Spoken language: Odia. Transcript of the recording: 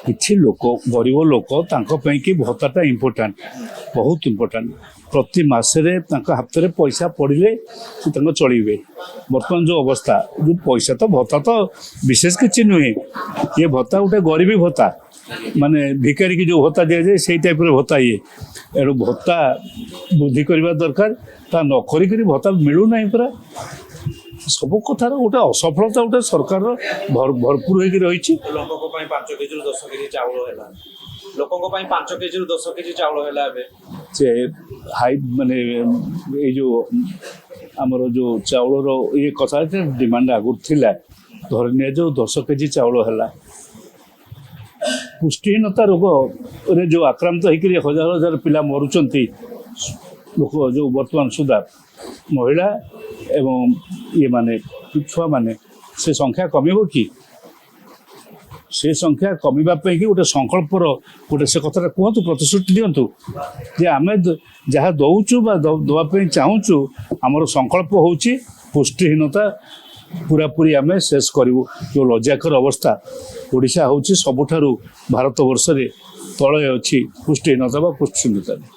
କିଛି ଲୋକ ଗରିବ ଲୋକ ତାଙ୍କ ପାଇଁ କି ଭତ୍ତାଟା ଇମ୍ପୋର୍ଟାଣ୍ଟ, ବହୁତ ଇମ୍ପୋର୍ଟାଣ୍ଟ। ପ୍ରତି ମାସରେ ତାଙ୍କ ହାତରେ ପଇସା ପଡ଼ିଲେ ସେ ତାଙ୍କ ଚଳିବେ। ବର୍ତ୍ତମାନ ଯେଉଁ ଅବସ୍ଥା, ଯେଉଁ ପଇସା ତ ଭତ୍ତା ତ ବିଶେଷ କିଛି ନୁହେଁ, ଇଏ ଭତ୍ତା ଗୋଟେ ଗରିବୀ ଭତ୍ତା, ମାନେ ଭିକାରୀକି ଯେଉଁ ଭତ୍ତା ଦିଆଯାଏ ସେଇ ଟାଇପ୍ର ଭତ୍ତା ଇଏ। ଏଣୁ ଭତ୍ତା ବୃଦ୍ଧି କରିବା ଦରକାର, ତା ନ କରିକିରି ଭତ୍ତା ମିଳୁନାହିଁ ପରା। ସବୁ କଥାର ଗୋଟେ ଅସଫଳତା ଗୋଟେ ସରକାରର ଭରପୁର ହେଇକି ରହିଛି। ଲୋକଙ୍କ ପାଇଁ 5 କେଜିରୁ 10 କେଜି ଚାଉଳ ହେଲା, ଲୋକଙ୍କ ପାଇଁ 5 କେଜିରୁ 10 କେଜି ଚାଉଳ ହେଲା। ଏବେ ସେ ହାଇ ମାନେ ଏଇ ଯେଉଁ ଆମର ଯେଉଁ ଚାଉଳର ଇଏ କଥା ଡିମାଣ୍ଡ ଆଗରୁ ଥିଲା, ଧରି ନିଆଯାଉ 10 କେଜି ଚାଉଳ ହେଲା। ପୁଷ୍ଟିହୀନତା ରୋଗରେ ଯେଉଁ ଆକ୍ରାନ୍ତ ହେଇକରି ହଜାର ହଜାର ପିଲା ମରୁଛନ୍ତି, ଲୋକ ଯେଉଁ ବର୍ତ୍ତମାନ ସୁଦ୍ଧା ମହିଳା ଏବଂ ଇଏମାନେ ଛୁଆମାନେ, ସେ ସଂଖ୍ୟା କମିବ କି? ସେ ସଂଖ୍ୟା କମିବା ପାଇଁ କି ଗୋଟେ ସଂକଳ୍ପର ଗୋଟେ ସେ କଥାଟା କୁହନ୍ତୁ, ପ୍ରତିଶ୍ରୁତି ଦିଅନ୍ତୁ ଯେ ଆମେ ଯାହା ଦେଉଛୁ ବା ଦେବା ପାଇଁ ଚାହୁଁଛୁ, ଆମର ସଂକଳ୍ପ ହେଉଛି ପୁଷ୍ଟିହୀନତା ପୁରାପୁରି ଆମେ ଶେଷ କରିବୁ। ଯେଉଁ ଲଜ୍ଜାକର ଅବସ୍ଥା, ଓଡ଼ିଶା ହେଉଛି ସବୁଠାରୁ ଭାରତ ବର୍ଷରେ ତଳେ ଅଛି ପୁଷ୍ଟିହୀନତା ବା ପୁଷ୍ଟିହୀନତାରେ।